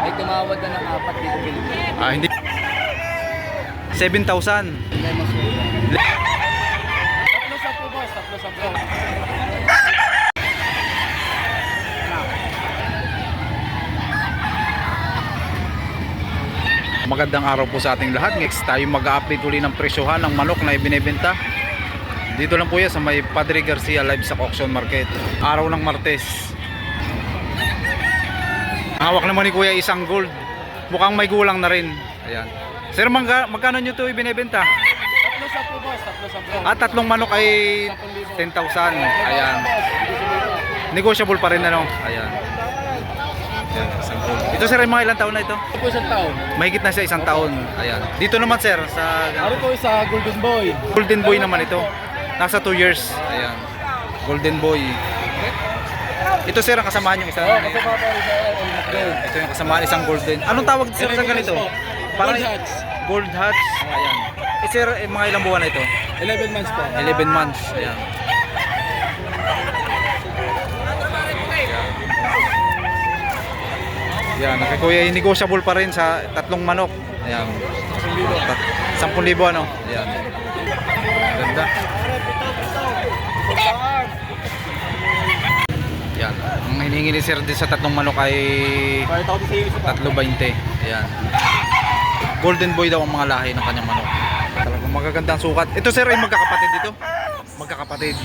May tumawad na ng 4 dito Pilipinas. Ah, hindi. 7,000. Hindi mas mura. Tatlo sa po boss, tatlo sa po. Magandang araw po sa ating lahat. Next tayo mag-update uli ng presyohan ng manok na ibinebenta. Dito lang po yan sa may Padre Garcia Livestock Auction Market. Araw ng Martes. Hawak naman ni Kuya isang gold. Mukhang may gulang na rin. Ayan. Sir, magkano nyo ito ibinebenta? Tatlo sa po boss, tatlo sa po. At tatlong manok ay 10,000. Ayan. Negotiable pa rin ano. Ayan. Ayan, isang gold. Ito sir, ay mga ilang taon na ito? Ito po isang taon. Mahigit na siya 1 taon. Ayan. Dito naman sir, sa Ano po isa Golden Boy. Golden Boy naman ito. Nasa 2 years. Ayan. Golden Boy. Ito sir, ang kasamahan yung isang. Oh, kasi pa po isa Ito yung kasamahan isang golden. Anong tawag sir sa ganito? Gold Hats. Gold Hats. Ayan. Sir, mga ilang buwan na ito? 11 months po. 11 months. Ayan. Ayan. Kay Kuya, negotiable pa rin sa tatlong manok. Ayan. 10,000 ano? Ayan. Ganda. Yan. Ang hinihingi ni Sir din sa tatlong manok ay 3.20. Ayan. Golden Boy daw ang mga lahi ng kanyang manok. Talagang magagandang sukat. Ito sir ay magkakapatid dito? Magkakapatid.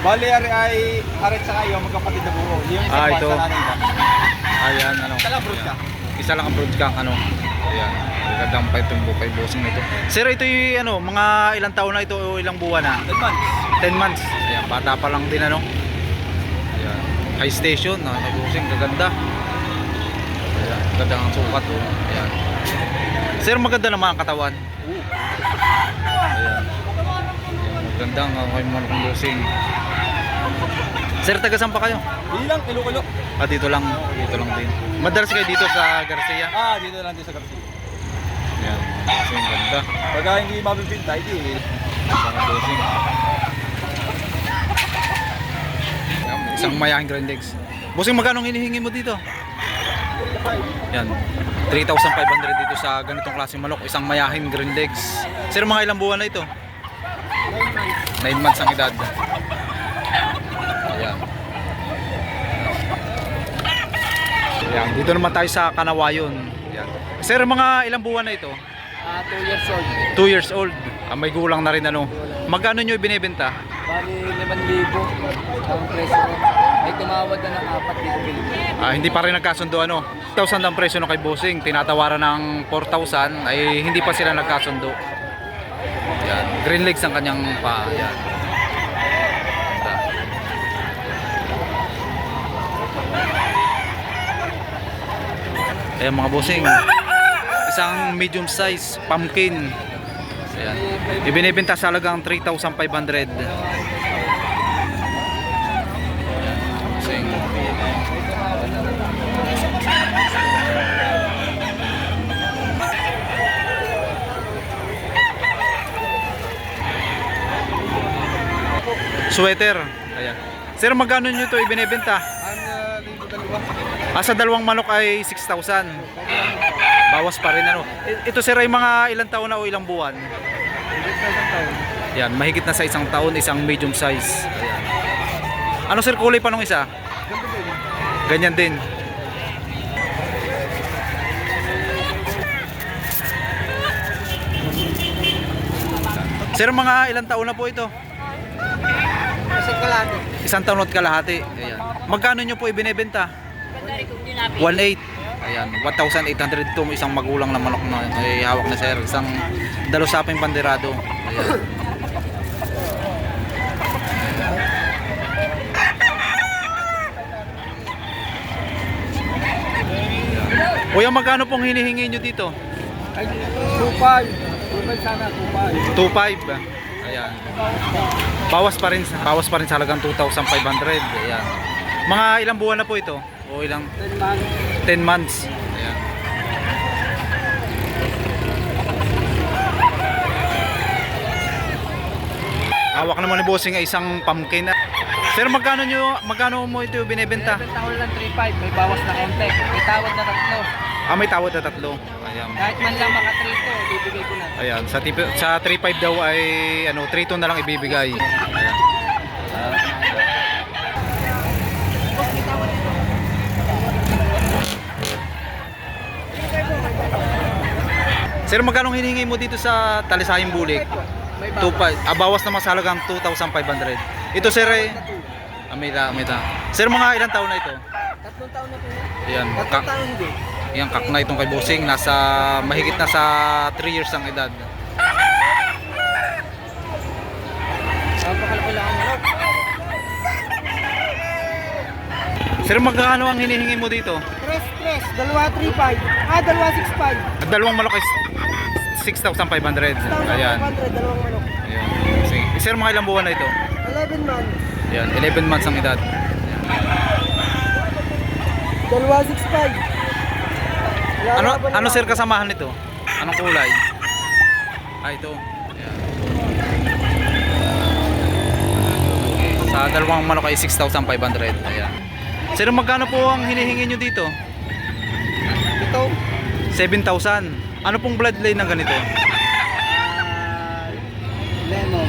Bali ay arit sa kayo magkapatid na buo. Yung isa Ito. Ayan, ano. Isa lang brood ka. Isa lang ang brood ka, ano. Ayan. Magagandang pa itong bukay busing nito. Sir, ito yung ano, mga ilang taon na ito o ilang buwan na? 10 months. 10 months. Ayan, bata pa lang din ano. Ayan. High station, busing, gaganda. Ayan, ganda ang sukat oh. Ayan. Sir, maganda naman ang katawan. Ayan. Maganda ang okay mo ng busing. Sir, taga saan pa kayo? Hindi lang, kilo-kilo. Ah, dito lang din. Madalas kayo dito sa Garcia? Ah, dito lang din sa Garcia. Ayan, busing, ganda. Pagka hindi mabibinta, hindi. Mga busing. Ayan, isang mayahing Grand Legs. Busing, magkano hinihingi mo dito? Yan, 3,500 dito sa ganitong klaseng manok. Isang mayahin Grand Legs. Sir, mga ilang buwan na ito? 9 months ang edad. Ayan. Ayan, dito naman tayo sa Kanawayon. Ayan. Sir, mga ilang buwan na ito? 2 years old. 2 years old. Ah, may gulang na rin ano. Magkano nyo ibinebenta? Bali 5,000 ang presyo. May tumawad na ng 4 dito Pilipinas. Ah, hindi pa rin nagkasundo ano. 1,000 ang presyo ng kay Bossing. Tinatawaran ng 4,000 ay hindi pa sila nagkasundo. Ayan. Green legs ang kanyang pa. Ayan. Ayan mga Bossing. Isang medium size pumpkin. Ayan. Ibinibenta sa halagang 3,500. Bossing. Sweater. Ayan. Sir, magkano nyo ito ibinibenta? Ah, sa dalawang manok ay 6,000. Bawas pa rin ano. Ito sir ay mga ilang taon na o ilang buwan? Yan, mahigit na sa 1 taon, isang medium size. Ayan. Ano sir kulay pa nung isa? Ganyan din. Sir, mga ilang taon na po ito? Isang kalahati. 1 taon at kalahati. Ayan. Magkano nyo po ibinebenta? 1,800. Ayan, 1,800 ito. Isang magulang na manok na ay hawak na sir. Isang dalusaping panderado. Ayan. Kuya, magkano pong hinihingi nyo dito? 2,500. 2,500 sana, 2,500. 2,500. Ayan. Bawas pa rin sa halagang 2,500. Ayan. Mga ilang buwan na po ito? O ilang 10 months. 10 months. Ayan. Hawak naman ni Bossing ay isang pumpkin. Sir, magkano mo ito binebenta? Benta ko lang 3,500. May bawas na konti. May tawad na 3. Ah, may tawad na 3. Ayan. Kahit man lang maka-3 to, bibigay ko na. Ayan, sa 3.5 daw ay ano, 3.2 na lang ibibigay. Ayan. Sir, magkano hinihingi mo dito sa Talisayang Bulik? 2.5. Bawas naman sa halagang 2,500. Ito sir ay may ta. Sir, mga ilang taon na ito? 3 taon na po. Ayan, 3 taon hindi. yan kak na itong kay Bossing, nasa mahigit na sa 3 years ang edad. Napakalaki lang ang manok. Sir, magkano ang hinihingi mo dito? Tres, dalawa 3.5. Dalawa 6.5. At dalawang malaki 6,500. Ayan. 1,500, dalawang manok. Ayan. Sige. Sir, mga ilang buwan na ito? 11 months. Ayan, 11 months ang edad. Dalawa 6.5. Ano sir kasamahan nito? Anong kulay? Ito. Ayan. Sa dalawang manok ay 6,500. Ayan. Sir, magkano po ang hinihingi nyo dito? Ito. 7,000. Ano pong bloodline ng ganito? Lemon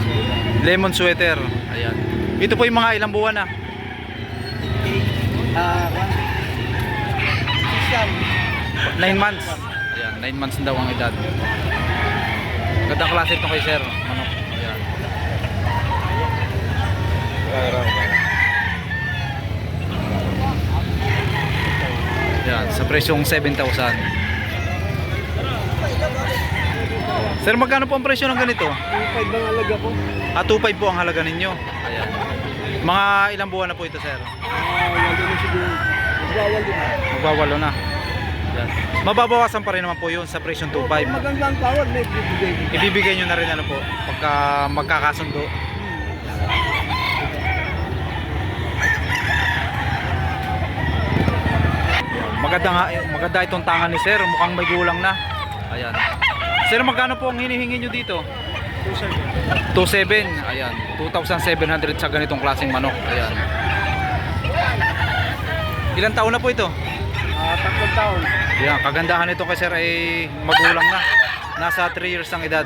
sweater. Lemon sweater. Ayan. Ito po yung mga ilang buwan na? 9 months. Ayan, 9 months daw ang edad. Gandang klase ito kay sir. Manok. Ayan. Ayan, sa presyong 7,000. Sir, magkano po ang presyo ng ganito? 2.5 ang halaga po. 2.5 po ang halaga ninyo. Ayan. Mga ilang buwan na po ito, sir? Wala na siguro. Magbawal din. Magwawalo na. Ayan. Mababawasan pa rin naman po yun sa presyong 2.5. Magandang tawad, may bibigay. Ibibigay nyo na rin ano po pagka magkakasundo. Maganda itong tangan ni sir, mukhang may gulang na. Ayan. Sir, magkano po ang hinihingi nyo dito? 2.7. Ayan, 2,700 sa ganitong klaseng manok. Ayan. Ilang taon na po ito? 3 taon. Ayan, kagandahan nito kay sir ay magulang na. Nasa 3 years ang edad.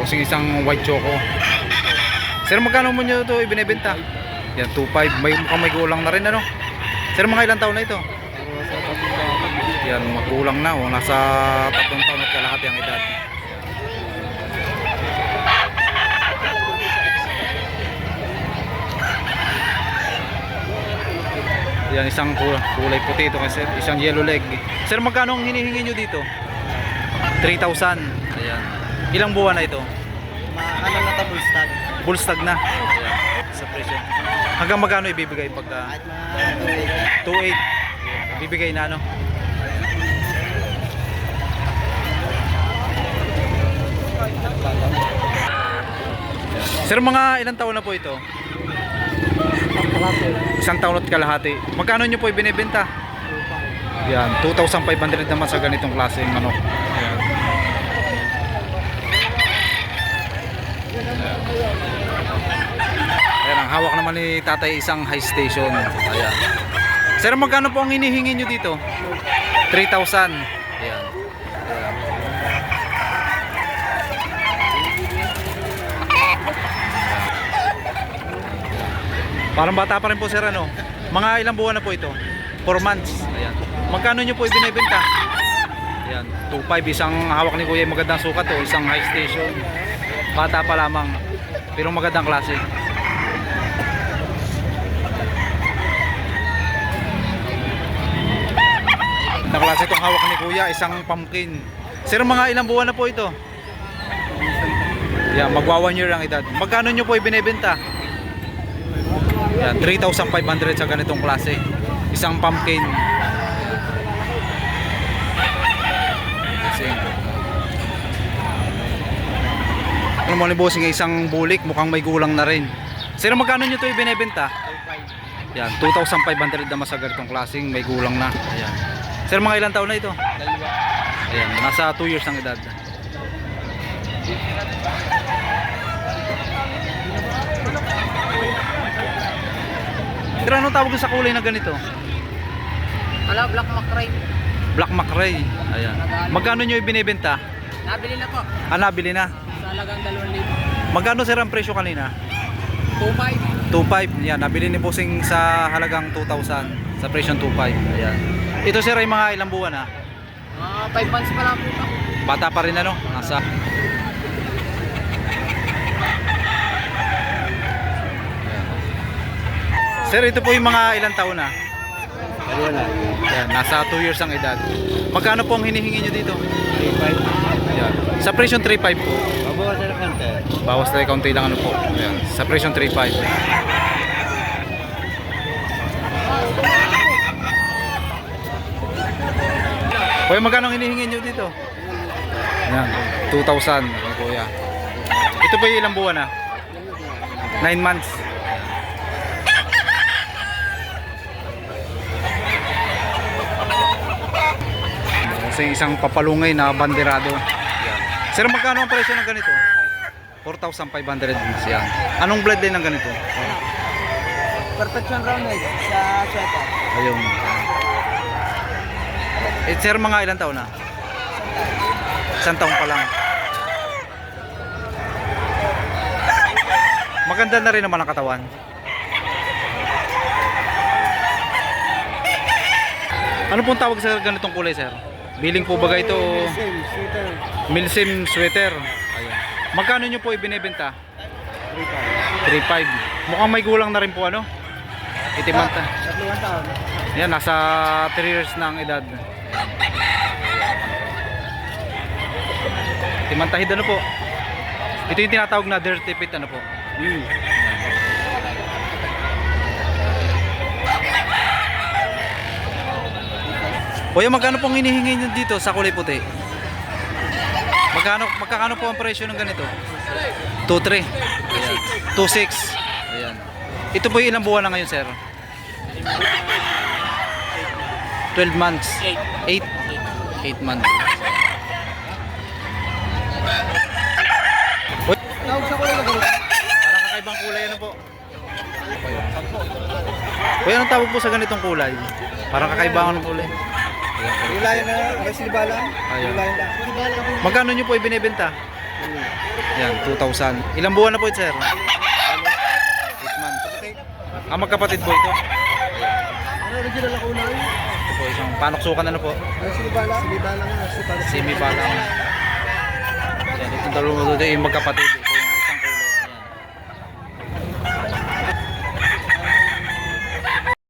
Bossing isang white choco. Sir, magkano mo nyo ito ibinebenta? Yan, 2.5. May gulang na rin ano? Sir, mga ilang taon na ito? Yan, magulang na oh. Nasa 3 taon at kalahati ang edad. Yan, isang kulay puti ito kasi isang yellow leg. Sir, magkano ang hinihingi nyo dito? 3,000. Ayan. Ilang buwan na ito? Ano na ito, bullstag? Bullstag na. Ayan. Sa presyo. Hanggang magkano ibibigay pagka? Kahit mga 2.8. Ibibigay na ano? Sir, mga ilang taon na po ito? 1 taon at kalahati. Magkano nyo po ibinibenta? Yan, 2,500 naman sa ganitong klaseng manok. Ayan. Ayan, ang hawak naman ni tatay isang high station. Ayan. Sir, magkano po ang hinihingi nyo dito? 3,000. Ayan. Parang bata pa rin po sir ano. Mga ilang buwan na po ito? 4 months. Ayan. Magkano nyo po ibinibenta? Ayan, 2.5 isang hawak ni kuya, magandang sukat to, isang high station. Bata pa lamang, pero magandang klase. Na klase itong hawak ni kuya, isang pumpkin. Sir, mga ilang buwan na po ito? Ayan, magwa 1 year ang edad. Magkano nyo po ibinibenta? Yan, 3,500 sa ganitong klase. Isang pumpkin. Kasi ano mo ni bossing, isang bulik, mukhang may gulang na rin. Sino magkano nyo ito ibinebenta? Yan, 2,500 naman sa ganitong klaseng may gulang na. Ayan. Sir, mga ilang taon na ito? Dalawa. Ayan, nasa 2 years ang edad. Pero anong tawag sa kulay na ganito? Ala, Black Macray. Black Macray. Ayan. Magkano nyo ibinibenta? Nabili na po. Ah, nabili na. Sa halagang 2,000. Magkano sir ang presyo kanina? 2,500. 2.5. Yan, nabili ni Bossing sa halagang 2,000. Sa presyong 2.5. Ayan. Ito sir ay mga ilang buwan na? 5 months pa lang po ito. Bata pa rin ano? Nasa... Sir, ito po yung mga ilang taon na? Dalawa na. Yan, nasa 2 years ang edad. Magkano po ang hinihingi nyo dito? 3,500. Yan. Sa presyong 3.5 po. Mabawasan na kante. Bawas tayo kaunti lang ano po. Yan. Sa presyong 3.5. Kuya, magkano ang hinihingi nyo dito? Yan, 2,000. Yan, kuya. Ito po yung ilang buwan na? 9 months. Kasi isang papalungay na banderado. Yan. Sir, magkano ang presyo ng ganito? 4,500 yan. Anong blood din ng ganito? Perfection rounded sa sweater. Ayun. Eh, sir, mga ilang taon na? 1 taon pa lang. Maganda na rin naman ang katawan. Ano pong tawag sa ganitong kulay, sir? Biling po ba ito? Same, sweater. Milsim sweater. Ayan. Magkano nyo po ibinebenta? 3.5. Mukhang may gulang na rin po ano? Itimanta. 31 taon. Yan, nasa 3 years na ang edad. Timantahid ano po? Ito yung tinatawag na dirty pit ano po? Kuya, magkano pong hinihingi nyo dito sa kulay puti? Magkano po ang presyo ng ganito? 2.3. Ayan. 2.6. Ayan. Ito po yung ilang buwan na ngayon, sir? 12 months. 8 months. Uy, Tawag sa kulay na ganito. parang kakaibang kulay ano po? Kuya, anong tawag po sa ganitong kulay? Parang kakaibang anong kulay? Kulay na, silibala. Ayun. Kulay na. Silibala po. Magkano nyo po ibinebenta? Yan, 2,000. Ilang buwan na po ito, sir? 8 months. Ah, magkapatid po ito. Ano original ako na yun? Ito po, isang panoksukan ano po? Silibala. Silibala nga. Semi-balang. Yan, itong dalawang ito yung magkapatid.